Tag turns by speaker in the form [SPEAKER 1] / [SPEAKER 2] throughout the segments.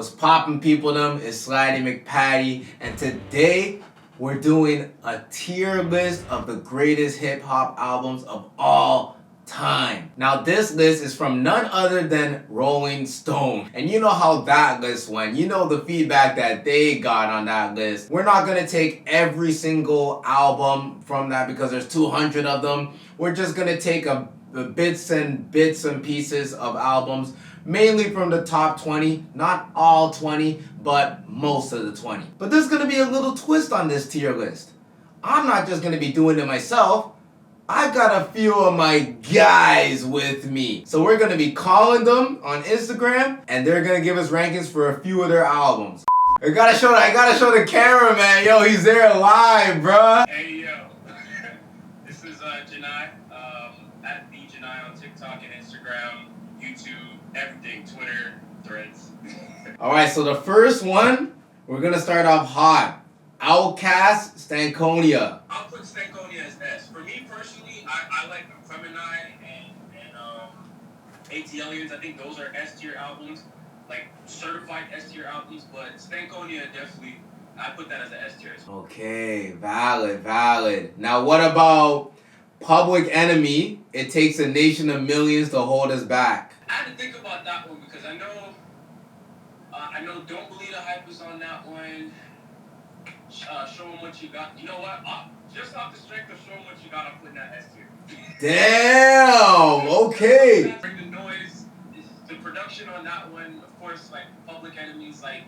[SPEAKER 1] What's poppin', people? Them is Slidey McPatty, and today we're doing a tier list of the greatest hip hop albums of all time. Now this list is from none other than Rolling Stone, and you know how that list went. You know the feedback that they got on that list. We're not gonna take every single album from that because there's 200 of them. We're just gonna take the bits and pieces of albums, mainly from the top 20, not all 20, but most of the 20. But there's gonna be a little twist on this tier list. I'm not just gonna be doing it myself. I got a few of my guys with me. So we're gonna be calling them on Instagram, and they're gonna give us rankings for a few of their albums. I gotta show the camera, man. Yo, he's there live, bruh.
[SPEAKER 2] Hey, yo. This is Janai, at the Janai on TikTok and Instagram, YouTube, everything, Twitter, Threads.
[SPEAKER 1] Alright, so the first one, we're gonna start off hot. Outkast, Stankonia.
[SPEAKER 2] I'll put Stankonia as S. For me personally, I like Femini and ATLians. I think those are S tier albums, like certified S tier albums, but Stankonia definitely, I put that as an S tier.
[SPEAKER 1] Okay, valid. Now what about Public Enemy? It takes a nation of millions to hold us back.
[SPEAKER 2] I had to think about that one because I know Don't Believe the Hype is on that one. Show them what you got. You know what? Just off the strength of Show them what you got, I'm putting that S tier.
[SPEAKER 1] Damn. Okay.
[SPEAKER 2] The noise, the production on that one, of course, like Public Enemy's like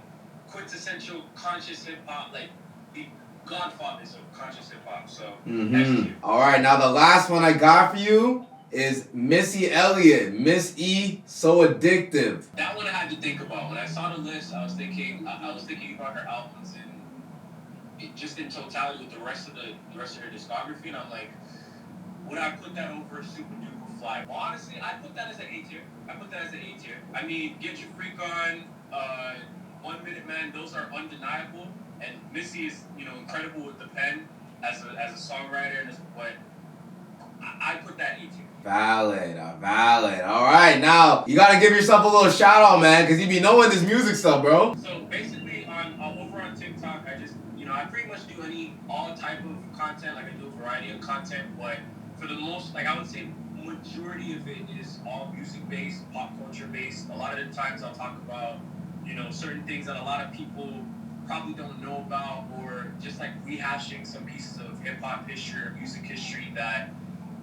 [SPEAKER 2] quintessential conscious hip hop, like the godfathers of conscious hip hop. So S tier.
[SPEAKER 1] All right, now the last one I got for you is Missy Elliott, Miss E, So Addictive.
[SPEAKER 2] That one I had to think about. When I saw the list, I was thinking about her albums and just in totality with the rest of her discography, and I'm like, would I put that over Super Duper Fly? Well, honestly, I put that as an A tier. I mean, Get Your Freak On, 1 Minute Man, those are undeniable, and Missy is, incredible with the pen as a songwriter, but I put that A tier.
[SPEAKER 1] Valid. All right, now you gotta give yourself a little shout out, man, because you be knowing this music stuff, bro.
[SPEAKER 2] So basically, over on TikTok, I just, I pretty much do all type of content. Like I do a variety of content, but for the most, like I would say, majority of it is all music based, pop culture based. A lot of the times I'll talk about, certain things that a lot of people probably don't know about, or just like rehashing some pieces of hip hop history or music history that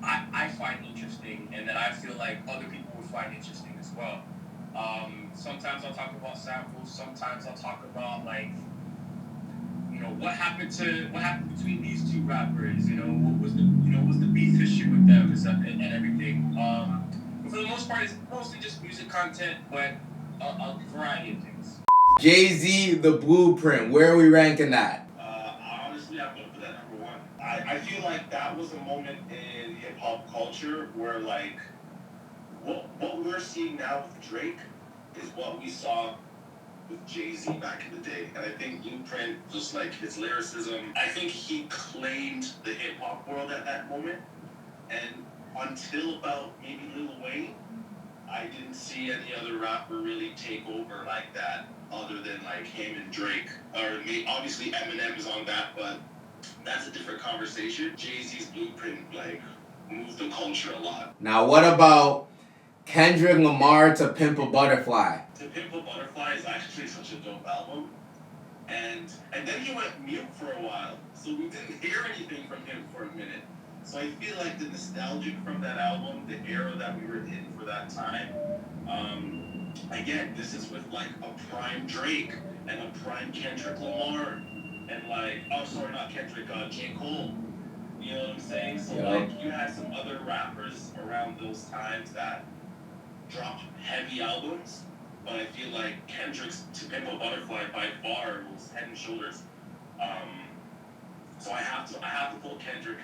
[SPEAKER 2] I find interesting and that I feel like other people would find interesting as well. Sometimes I'll talk about samples. Sometimes I'll talk about like, what happened between these two rappers. What was the beef issue with them and everything. But for the most part, it's mostly just music content, but a variety of things.
[SPEAKER 1] Jay-Z, The Blueprint. Where are we ranking that?
[SPEAKER 3] Honestly, I'm going to put that number one. I feel like that was a moment in hip-hop culture where, like, what we're seeing now with Drake is what we saw with Jay-Z back in the day. And I think Blueprint, just like his lyricism, I think he claimed the hip-hop world at that moment. And until about maybe Lil Wayne, I didn't see any other rapper really take over like that other than like him and Drake. Or obviously Eminem is on that, but that's a different conversation. Jay-Z's Blueprint like moved the culture a lot.
[SPEAKER 1] Now what about Kendrick Lamar, To Pimp a Butterfly?
[SPEAKER 3] To Pimp a Butterfly is actually such a dope album. And then he went mute for a while, so we didn't hear anything from him for a minute. So I feel like the nostalgic from that album, the era that we were in for that time, again, this is with like a prime Drake and a prime Kendrick Lamar, and like, not Kendrick, J. Cole. You know what I'm saying? So like, you had some other rappers around those times that dropped heavy albums, but I feel like Kendrick's To Pimp a Butterfly by far was head and shoulders. So I have to pull Kendrick.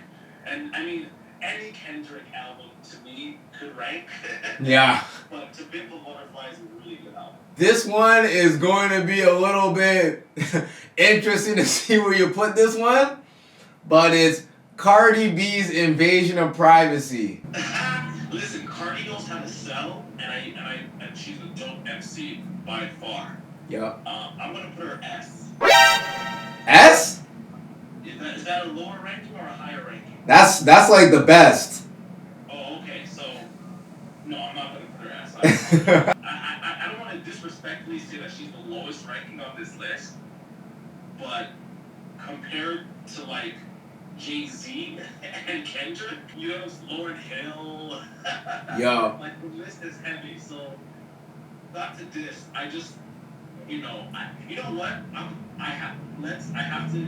[SPEAKER 3] And I mean, any Kendrick album to me could rank.
[SPEAKER 1] Yeah.
[SPEAKER 3] But To Pimp a Butterfly is a really good album.
[SPEAKER 1] This one is going to be a little bit interesting to see where you put this one, but it's Cardi B's Invasion of Privacy.
[SPEAKER 3] Listen, Cardi knows how to sell, and she's a dope MC by far.
[SPEAKER 1] Yup.
[SPEAKER 3] I'm gonna put her S.
[SPEAKER 1] S?
[SPEAKER 3] Is that a lower ranking or a higher ranking?
[SPEAKER 1] That's like the best.
[SPEAKER 3] Oh, okay. So no, I'm not gonna put her S. I apologize. I don't want to disrespectfully say that she's the lowest ranking on this list, but compared to like Jay-Z and Kendrick, you know, Lauryn Hill.
[SPEAKER 1] Yo.
[SPEAKER 3] Like the list is heavy, so not to diss. I just, you know what? I have to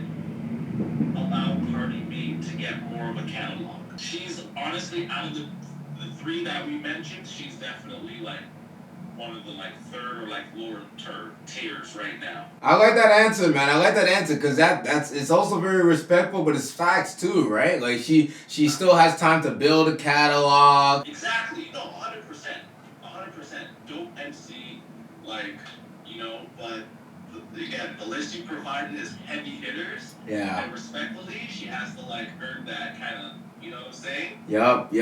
[SPEAKER 3] allow Cardi B to get more of a catalog. She's honestly out of the three that we mentioned, she's definitely like one of the like third or like lower tiers right now.
[SPEAKER 1] I like that answer, man. I like that answer because that's it's also very respectful, but it's facts too, right? Like she still has time to build a catalog.
[SPEAKER 3] Exactly. No, 100%. 100%. Dope MC, like, you know, but again, the list you provided is heavy hitters.
[SPEAKER 1] Yeah.
[SPEAKER 3] And respectfully, she has to like earn that kind of, you know what I'm saying?
[SPEAKER 1] Yup.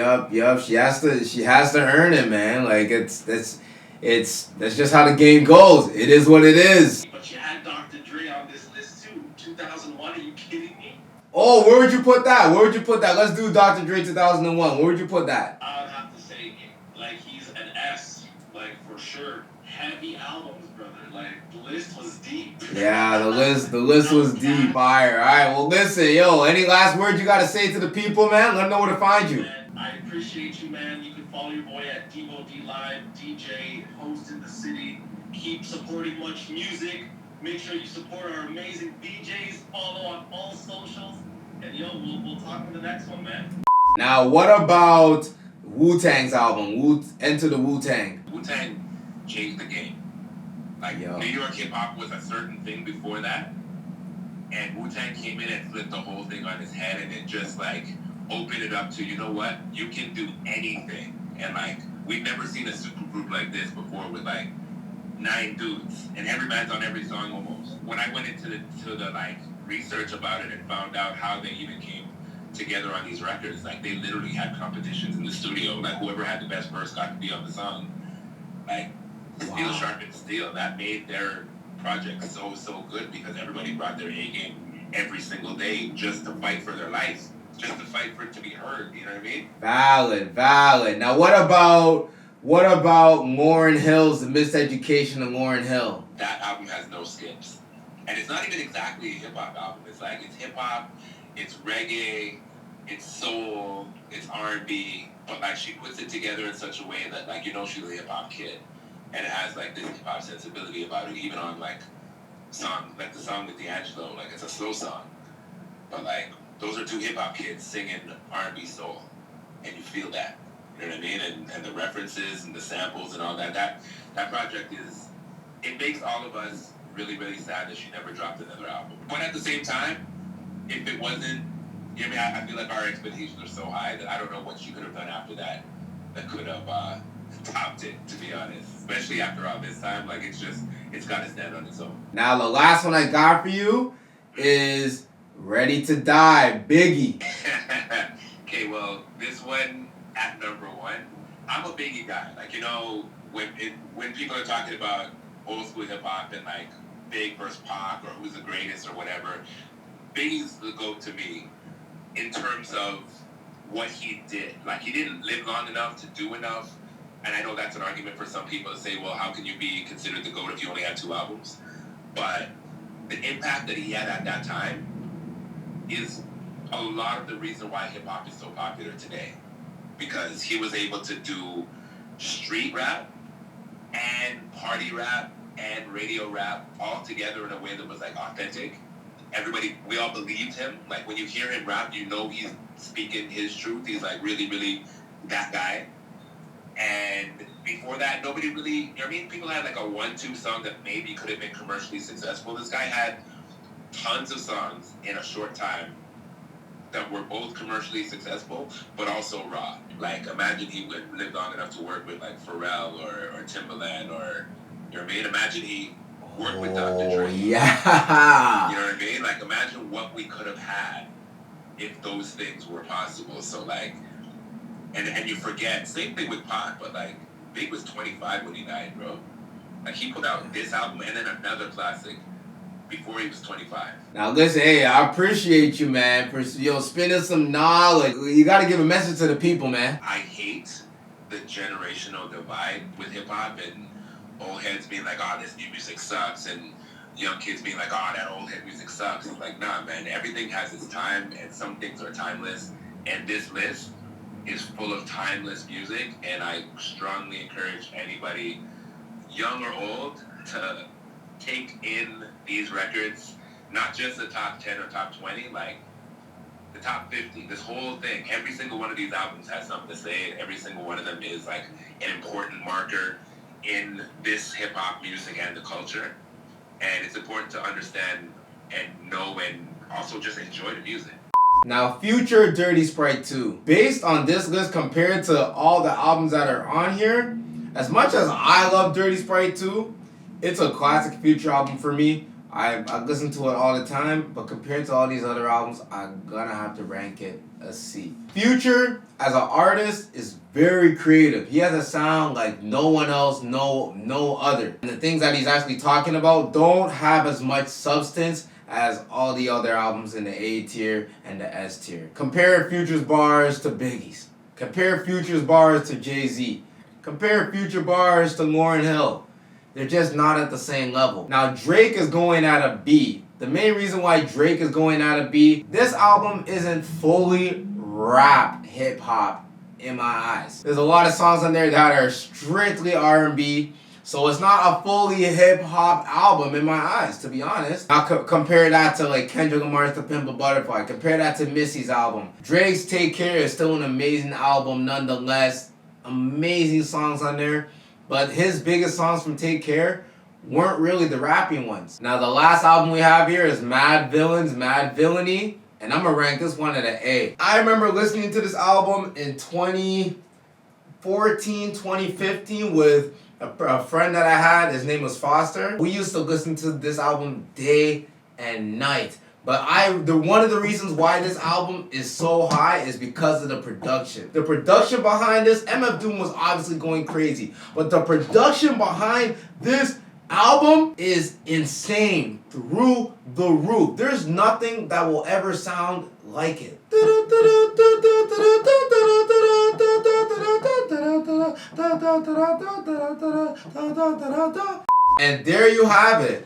[SPEAKER 1] She has to earn it, man. Like that's just how the game goes. It is what it is.
[SPEAKER 3] But you had Dr. Dre on this list too. 2001, are you kidding me?
[SPEAKER 1] Oh, where would you put that? Let's do Dr. Dre 2001. Where would you put that?
[SPEAKER 3] I would have to say, like, he's an S, like, for sure. Heavy albums, brother. Like, the list was deep.
[SPEAKER 1] Yeah, the list was deep. Fire. All right. Well, listen, yo. Any last words you gotta say to the people, man? Let them know where to find you.
[SPEAKER 3] Man, I appreciate you, man. You can follow your boy at Devo D Live, DJ, host in the city. Keep supporting Muchmusic. Make sure you support our amazing DJs. Follow on all socials. And yo, we'll talk in the next one, man.
[SPEAKER 1] Now, what about Wu-Tang's album? Enter the Wu-Tang.
[SPEAKER 4] Wu-Tang changed the game. Like,
[SPEAKER 1] Yo.
[SPEAKER 4] New York hip-hop was a certain thing before that, and Wu-Tang came in and flipped the whole thing on its head, and it just, like, opened it up to, you know what, you can do anything. And, like, we've never seen a supergroup like this before with, like, 9 dudes, and every man's on every song almost. When I went into the like, research about it and found out how they even came together on these records, like, they literally had competitions in the studio. Like, whoever had the best verse got to be on the song. Like, steel sharpened steel. That made their project so good because everybody brought their A game every single day just to fight for their life, just to fight for it to be heard. You know what I mean?
[SPEAKER 1] Valid. Now, what about Lauryn Hill's The Miseducation of Lauryn Hill?
[SPEAKER 4] That album has no skips, and it's not even exactly a hip hop album. It's like it's hip hop, it's reggae, it's soul, it's R&B, but like she puts it together in such a way that like you know she's a hip hop kid. And it has like this hip hop sensibility about it, even on like song like the song with D'Angelo, like it's a slow song, but like those are two hip hop kids singing R&B soul, and you feel that, you know what I mean? And the references and the samples and all that. That project it makes all of us really sad that she never dropped another album. But at the same time, if it wasn't, you know, I feel like our expectations are so high that I don't know what she could have done after that could have topped it, to be honest. Especially after all this time, like it's got to stand on its own.
[SPEAKER 1] Now, the last one I got for you is Ready to Die, Biggie.
[SPEAKER 4] Okay, well, this one at number 1, I'm a Biggie guy. Like, you know, when people are talking about old school hip hop and like Big versus Pac or who's the greatest or whatever, Biggie's the GOAT to me in terms of what he did. Like, he didn't live long enough to do enough. And I know that's an argument for some people to say, well, how can you be considered the GOAT if you only had 2 albums? But the impact that he had at that time is a lot of the reason why hip-hop is so popular today. Because he was able to do street rap and party rap and radio rap all together in a way that was, like, authentic. We all believed him. Like, when you hear him rap, you know he's speaking his truth. He's, like, really that guy. And before that, nobody really, you know what I mean? People had like a 1-2 song that maybe could have been commercially successful. This guy had tons of songs in a short time that were both commercially successful, but also raw. Like, imagine he would live long enough to work with like Pharrell or Timbaland or, you know what I mean? Imagine he worked with Dr. Dre.
[SPEAKER 1] Yeah.
[SPEAKER 4] You know what I mean? Like, imagine what we could have had if those things were possible. So like, and you forget, same thing with Pac, but like, Big was 25 when he died, bro. Like, he put out this album and then another classic before he was 25.
[SPEAKER 1] Now listen, hey, I appreciate you, man, for spinning some knowledge. You gotta give a message to the people, man.
[SPEAKER 4] I hate the generational divide with hip hop and old heads being like, oh, this new music sucks, and young kids being like, oh, that old head music sucks. It's like, nah, man, everything has its time, and some things are timeless. And this list is full of timeless music, and I strongly encourage anybody, young or old, to take in these records, not just the top 10 or top 20, like the top 50, this whole thing. Every single one of these albums has something to say. Every single one of them is like an important marker in this hip hop music and the culture. And it's important to understand and know and also just enjoy the music.
[SPEAKER 1] Now, Future Dirty Sprite 2. Based on this list compared to all the albums that are on here, as much as I love Dirty Sprite 2, it's a classic Future album for me. I listen to it all the time, but compared to all these other albums, I'm gonna have to rank it a C. Future, as an artist, is very creative. He has a sound like no one else, no other. And the things that he's actually talking about don't have as much substance as all the other albums in the A tier and the S tier. Compare Future's bars to Biggie's. Compare Future's bars to Jay-Z. Compare Future bars to Lauryn Hill. They're just not at the same level. Now, Drake is going at a B. The main reason why Drake is going at a B, this album isn't fully rap hip-hop in my eyes. There's a lot of songs on there that are strictly R&B, so it's not a fully hip-hop album in my eyes, to be honest. Now, compare that to like Kendrick Lamar's To Pimp a Butterfly. Compare that to Missy's album. Drake's Take Care is still an amazing album nonetheless. Amazing songs on there. But his biggest songs from Take Care weren't really the rapping ones. Now, the last album we have here is Mad Villains, Mad Villainy. And I'm going to rank this one at an A. I remember listening to this album in 2014, 2015 with a friend that I had. His name was Foster. We used to listen to this album day and night. But one of the reasons why this album is so high is because of the production. The production behind this, MF Doom was obviously going crazy. But the production behind this album is insane through the roof. There's nothing that will ever sound like it. And there you have it.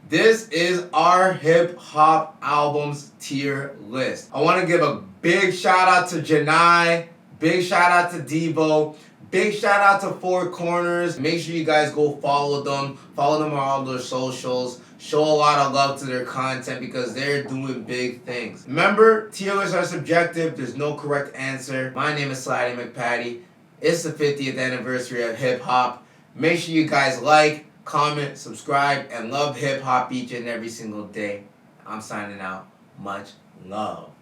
[SPEAKER 1] This is our hip hop albums tier list. I want to give a big shout out to Janai, big shout out to Devo, big shout out to Four Corners. Make sure you guys go follow them on all their socials. Show a lot of love to their content because they're doing big things. Remember, tier lists are subjective. There's no correct answer. My name is Slidey McPatty. It's the 50th anniversary of hip hop. Make sure you guys like, comment, subscribe, and love hip hop each and every single day. I'm signing out. Much love.